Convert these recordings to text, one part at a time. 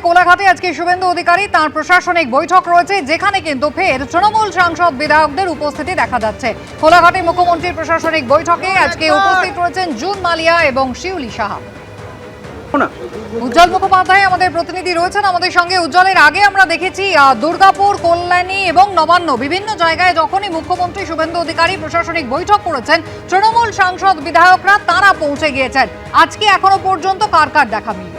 কোলাঘাটে আজকে শুভেন্দু অধিকারী তার প্রশাসনিক বৈঠক রয়েছে, যেখানে কিন্তু ফের তৃণমূল সাংসদ বিধায়কদের উপস্থিতি দেখা যাচ্ছে। কোলাঘাটে মুখ্যমন্ত্রীর প্রশাসনিক বৈঠকে আজকে উপস্থিত রয়েছেন জুন মালিয়া এবং শিউলি সাহা। উজ্জ্বল মুখোপাধ্যায় আমাদের প্রতিনিধি রয়েছেন আমাদের সঙ্গে। উজ্জ্বলের আগে আমরা দেখেছি দুর্গাপুর, কল্যাণী এবং নবান্ন বিভিন্ন জায়গায় যখনই মুখ্যমন্ত্রী শুভেন্দু অধিকারী প্রশাসনিক বৈঠক করেছেন, তৃণমূল সাংসদ বিধায়করা তারা পৌঁছে গিয়েছেন। আজকে এখনো পর্যন্ত কার কার দেখা মিলবে?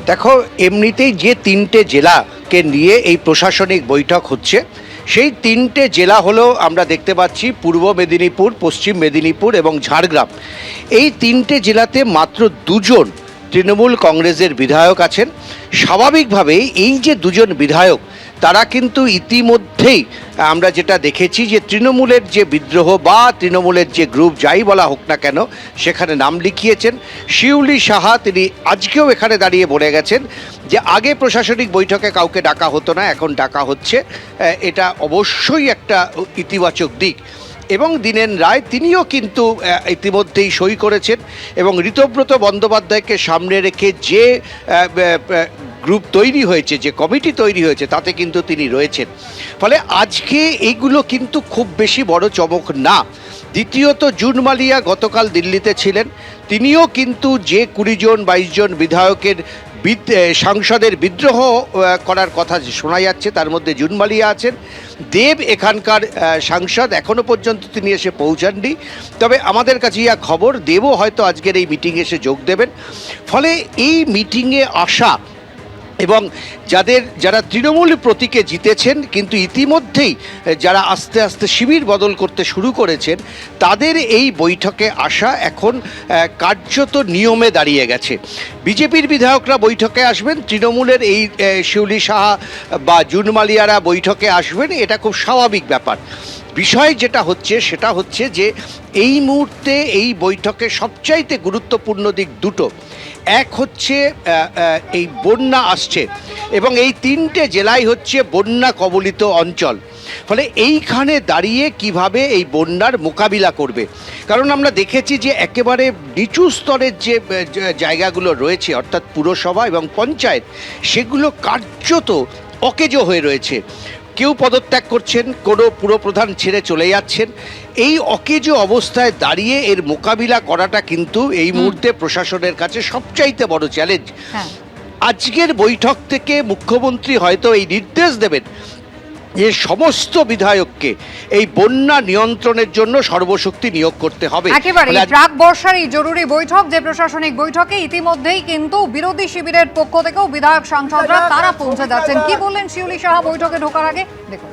দেখো, এমনিতেই যে তিনটে জেলাকে নিয়ে এই প্রশাসনিক বৈঠক হচ্ছে, সেই তিনটে জেলা হলো আমরা দেখতে পাচ্ছি পূর্ব মেদিনীপুর, পশ্চিম মেদিনীপুর এবং ঝাড়গ্রাম। এই তিনটে জেলাতে মাত্র দুজন তৃণমূল কংগ্রেসের বিধায়ক আছেন। স্বাভাবিকভাবেই এই যে দুজন বিধায়ক, তারা কিন্তু ইতিমধ্যেই আমরা যেটা দেখেছি যে তৃণমূলের যে বিদ্রোহ বা তৃণমূলের যে গ্রুপ যাই বলা হোক না কেন, সেখানে নাম লিখিয়েছেন। শিউলি সাহা তিনি আজকেও এখানে দাঁড়িয়ে বলে গেছেন যে আগে প্রশাসনিক বৈঠকে কাউকে ডাকা হতো না, এখন ডাকা হচ্ছে। এটা অবশ্যই একটা ইতিবাচক দিক। এবং দীনেন রায় তিনিও কিন্তু ইতিমধ্যেই সই করেছেন এবং ঋতব্রত বন্দ্যোপাধ্যায়কে সামনে রেখে যে গ্রুপ তৈরি হয়েছে, যে কমিটি তৈরি হয়েছে, তাতে কিন্তু তিনি রয়েছেন। ফলে আজকে এইগুলো কিন্তু খুব বেশি বড় চমক না। দ্বিতীয়ত, জুন মালিয়া গতকাল দিল্লিতে ছিলেন, তিনিও কিন্তু যে 20 জন 22 জন বিধায়কের সাংসদের বিদ্রোহ করার কথা শোনা যাচ্ছে, তার মধ্যে জুন মালিয়া আছেন। দেব এখানকার সাংসদ, এখনও পর্যন্ত তিনি এসে পৌঁছাননি, তবে আমাদের কাছে ইয়া খবর দেবও হয়তো আজকের এই মিটিংয়ে এসে যোগ দেবেন। ফলে এই মিটিংয়ে আসা এবং যারা তৃণমূল প্রতীকে জিতেছেন কিন্তু ইতিমধ্যেই যারা আস্তে আস্তে শিবির বদল করতে শুরু করেছেন, তাদের এই বৈঠকে আসা এখন কার্যত নিয়মে দাঁড়িয়ে গেছে। বিজেপির বিধায়করা বৈঠকে আসবেন, তৃণমূলের এই শিউলি সাহা বা জুন মালিয়ারা বৈঠকে আসবেন, এটা খুব স্বাভাবিক ব্যাপার। বিষয় যেটা হচ্ছে সেটা হচ্ছে যে এই মুহূর্তে এই বৈঠকে সবচাইতে গুরুত্বপূর্ণ দিক দুটো। এক হচ্ছে এই বন্যা আসছে এবং এই তিনটে জেলাই হচ্ছে বন্যা কবলিত অঞ্চল। ফলে এইখানে দাঁড়িয়ে কিভাবে এই বন্যার মোকাবিলা করবে, কারণ আমরা দেখেছি যে একেবারে নিচু স্তরের যে জায়গাগুলো রয়েছে, অর্থাৎ পুরসভা এবং পঞ্চায়েত, সেগুলো কার্যত অকেজো হয়ে রয়েছে। কেউ পদত্যাগ করছেন, কোনো পুরপ্রধান ছেড়ে চলে যাচ্ছেন। এই অকেজো অবস্থায় দাঁড়িয়ে এর মোকাবিলা করাটা কিন্তু এই মুহূর্তে প্রশাসনের কাছে সবচাইতে বড় চ্যালেঞ্জ। আজকের বৈঠক থেকে মুখ্যমন্ত্রী হয়তো এই নির্দেশ দেবেন যে সমস্ত বিধায়ককে এই বন্যা নিয়ন্ত্রণের জন্য সর্বশক্তি নিয়োগ করতে হবে। একেবারে প্রাক বর্ষার এই জরুরি বৈঠক, যে প্রশাসনিক বৈঠকে ইতিমধ্যেই কিন্তু বিরোধী শিবিরের পক্ষ থেকেও বিধায়ক সাংসদরা তারা পৌঁছে যাচ্ছেন। কি বললেন শিউলি সাহা বৈঠকে ঢোকার আগে? দেখুন,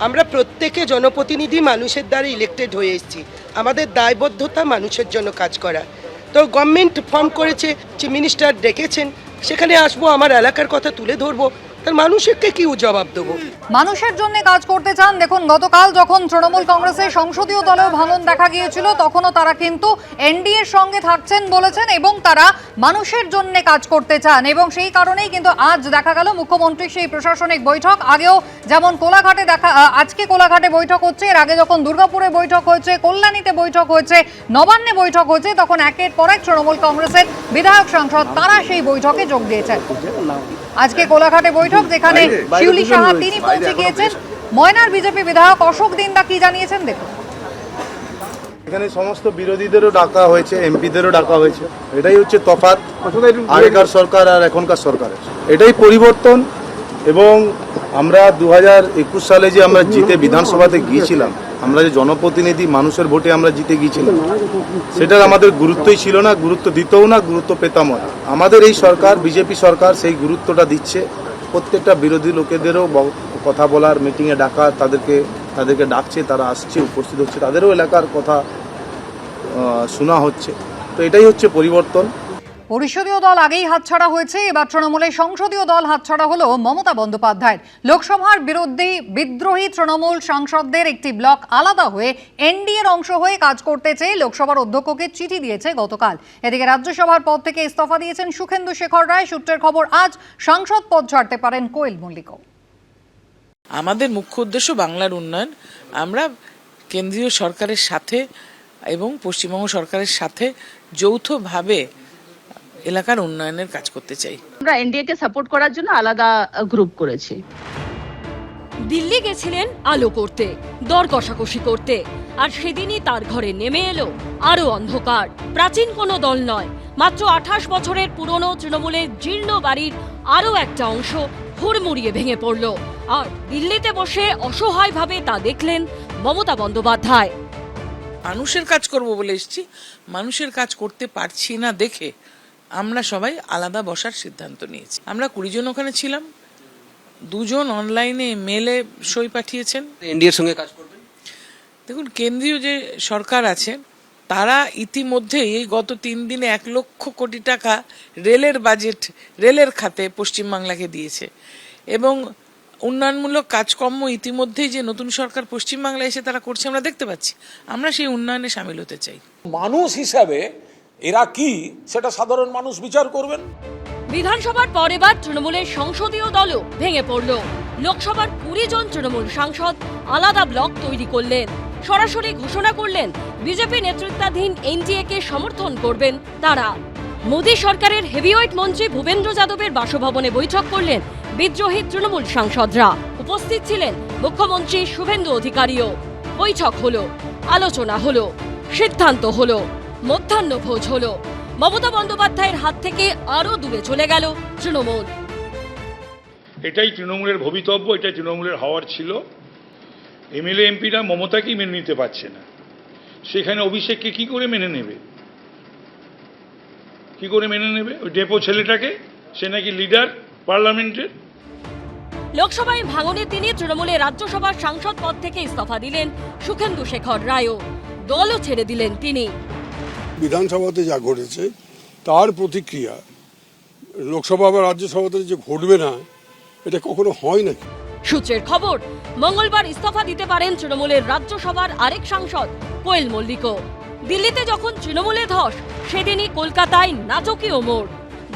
আমরা প্রত্যেকে জনপ্রতিনিধি মানুষের দ্বারা ইলেক্টেড হয়ে এসেছি, আমাদের দায়বদ্ধতা মানুষের জন্য কাজ করা। তো গভর্নমেন্ট ফর্ম করেছে, যে মিনিস্টার ডেকেছেন, সেখানে আসবো, আমার এলাকার কথা তুলে ধরবো, তার মানুষকে কি জবাব দেবো? মানুষের জন্য কাজ করতে চান। দেখুন, গতকাল যখন তৃণমূল কংগ্রেসের সংসদীয় দলেও ভাঙন দেখা গিয়েছিল, তখনও তারা কিন্তু এনডিএর সঙ্গে থাকছেন বলেছেন এবং তারা মানুষের জন্য কাজ করতে চান। এবং সেই কারণেই কিন্তু আজ দেখা গেল মুখ্যমন্ত্রীর সেই প্রশাসনিক বৈঠক। আগেও যেমন কোলাঘাটে আজকে কোলাঘাটে বৈঠক হচ্ছে, এর আগে যখন দুর্গাপুরে বৈঠক হয়েছে, কল্যাণীতে বৈঠক হয়েছে, নবান্নে বৈঠক হয়েছে, তখন একের পর এক তৃণমূল কংগ্রেসের বিধায়ক সাংসদ তারা সেই বৈঠকে যোগ দিয়েছেন। আজকে কোলাঘাটে বৈঠক, যেখানে শিউলি সাহা তিনি পৌঁছে গিয়েছেন। ময়নার বিজেপি বিধায়ক অশোক দিন্দা কি জানিয়েছেন দেখুন। এখানে সমস্ত বিরোধীদেরও ডাকা হয়েছে, এমপিদেরও ডাকা হয়েছে। এটাই হচ্ছে তফাৎ আগেকার সরকার আর এখনকার সরকারের, এটাই পরিবর্তন। এবং আমরা 2021 সালে যে আমরা জিতে বিধানসভাতে গিয়েছিলাম, আমরা যে জনপ্রতিনিধি মানুষের ভোটে আমরা জিতে গিয়েছিলাম, সেটার আমাদের গুরুত্বই ছিল না, গুরুত্ব দিতেও না, গুরুত্ব পেতামও না। আমাদের এই সরকার, বিজেপি সরকার, সেই গুরুত্বটা দিচ্ছে। প্রত্যেকটা বিরোধী লোকেদেরও কথা বলার, মিটিংয়ে ডাকা, তাদেরকে ডাকছে, তারা আসছে, উপস্থিত হচ্ছে, তাদেরও এলাকার কথা শোনা হচ্ছে। তো এটাই হচ্ছে পরিবর্তন। পরিষদীয় দল আগেই হাতছাড়া হয়েছে, এবার তৃণমূলের সংসদীয় দল হাতছাড়া হলো মমতা বন্দ্যোপাধ্যায়ের। লোকসভার বিদ্রোহী তৃণমূল সাংসদদের একটি ব্লক আলাদা হয়ে এনডিএর অংশ হয়ে কাজ করতে চেয়ে লোকসভার অধ্যক্ষকে চিঠি দিয়েছে গতকাল। এদিকে রাজ্যসভার পদ থেকে ইস্তফা দিয়েছেন সুখেন্দু শেখর রায়। সূত্রের খবর, আজ সাংসদ পদ ছাড়তে পারেন কোয়েল মল্লিকও। আমাদের মুখ্য উদ্দেশ্য বাংলার উন্নয়ন। আমরা কেন্দ্রীয় সরকারের সাথে এবং পশ্চিমবঙ্গ সরকারের সাথে যৌথভাবে এলাকার উন্নয়নের কাজ করতে চাই। আমরা এনডিএ কে সাপোর্ট করার জন্য আলাদা গ্রুপ করেছি। দিল্লি গেছিলেন আলো করতে, দর কষাকষি করতে, আর সেদিনই তার ঘরে নেমে এলো আরো অন্ধকার। প্রাচীন কোনো দল নয়, মাত্র 28 বছরের পুরনো তৃণমূলের জীর্ণ বাড়ির আরো একটা অংশ হুড়মুড়িয়ে ভেঙে পড়ল। আর দিল্লিতে বসে অসহায়ভাবে তা দেখলেন মমতা বন্দ্যোপাধ্যায়। মানুষের কাজ করব বলে এসেছি, মানুষের কাজ করতে পারছি না দেখে আমরা সবাই আলাদা বসার সিদ্ধান্ত নিয়েছি। আমরা 20 জন ওখানে ছিলাম, 2 জন অনলাইনে মেলে সই পাঠিয়েছেন। এনডিএর সঙ্গে কাজ করবেন? দেখুন, কেন্দ্রীয় যে সরকার আছে তারা ইতিমধ্যেই এই গত 3 দিনে 1 লক্ষ কোটি টাকা রেলের বাজেট, রেলের খাতে পশ্চিমবাংলাকে দিয়েছে, এবং উন্নয়নমূলক কাজকর্ম ইতিমধ্যেই যে নতুন সরকার পশ্চিমবাংলায় এসে তারা করছে আমরা দেখতে পাচ্ছি। আমরা সেই উন্নয়নে সামিল হতে চাই। মানুষ হিসাবে এরা কি সেটা সাধারণ মানুষ বিচার করবেন। বিধানসভার পর এবার তৃণমূলের সংসদীয় দলও ভেঙে পড়ল। লোকসভার 20 জন তৃণমূল সাংসদ আলাদা ব্লক তৈরি করলেন। সরাসরি ঘোষণা করলেন বিজেপি নেতৃত্বাধীন এনডিএ কে সমর্থন করবেন তারা। মোদী সরকারের হেভিওয়েট মন্ত্রী ভূপেন্দ্র যাদবের বাসভবনে বৈঠক করলেন বিদ্রোহী তৃণমূল সাংসদরা। উপস্থিত ছিলেন মুখ্যমন্ত্রী শুভেন্দু অধিকারীও। বৈঠক হলো, আলোচনা হলো, সিদ্ধান্ত হলো, মধ্যাহ্নভোজ হলো। মমতা বন্দ্যোপাধ্যায়ের হাত থেকে আরো দূরে চলে গেল তৃণমূল। এটাই তৃণমূলের ভবিতব্য, এটাই তৃণমূলের হওয়ার ছিল। এমএলএ এমপিরা মমতাকেই মেনে নিতে পারছে না, সেখানে অভিষেককে কি করে মেনে নেবে? কি করে মেনে নেবে ওই ডেপো ছেলেটাকে? সে নাকি লিডার পার্লামেন্টের। লোকসভায় ভাঙনের তিনি তৃণমূলের রাজ্যসভার সাংসদ পদ থেকে ইস্তফা দিলেন সুখেন্দু শেখর রায়ও। দলও ছেড়ে দিলেন তিনি। বিধানসভাতে যা ঘটেছে তার প্রতিক্রিয়া লোকসভা বা রাজ্যসভাতে যে ঘটবে না, এটা কখনো হয় নাকি? সূত্রের খবর, মঙ্গলবার ইস্তফা দিতে পারেন তৃণমূলের রাজ্যসভার আরেক সাংসদ কোয়েল মল্লিকও। দিল্লিতে যখন তৃণমূলে ধস, সেদিনই কলকাতায় নাটকীয় মোড়।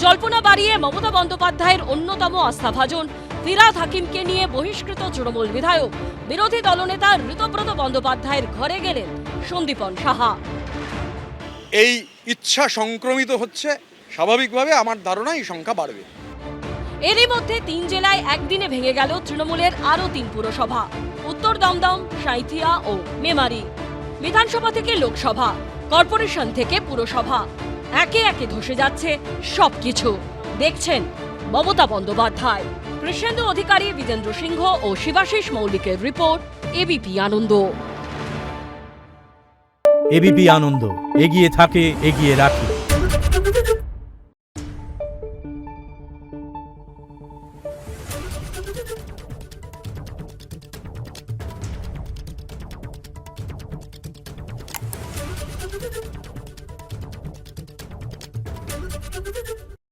জল্পনা বাড়িয়ে মমতা বন্দ্যোপাধ্যায়ের অন্যতম আস্থাভাজন ফিরহাদ হাকিমকে নিয়ে বহিষ্কৃত তৃণমূল বিধায়ক বিরোধী দলনেতা ঋতব্রত বন্দ্যোপাধ্যায়ের ঘরে গেলেন সন্দীপন সাহা। এই ইচ্ছা সংক্রমিত হচ্ছে, স্বাভাবিকভাবে আমার ধারণা এই সংখ্যা বাড়বে। এরই মধ্যে 3 জেলায় একদিনে ভেঙে গেল তৃণমূলের আরও 3 পুরসভা, উত্তর দমদম, সাঁইথিয়া ও মেমারি। বিধানসভা থেকে লোকসভা, কর্পোরেশন থেকে পুরসভা, একে একে ধসে যাচ্ছে সবকিছু। দেখছেন মমতা বন্দ্যোপাধ্যায়। কৃষ্ণেন্দু অধিকারী, বিজেন্দ্র সিংহ ও শিবাশিস মৌলিকের রিপোর্ট, এবিপি আনন্দ। এবিপি আনন্দ, এগিয়ে থাকে, এগিয়ে রাখে।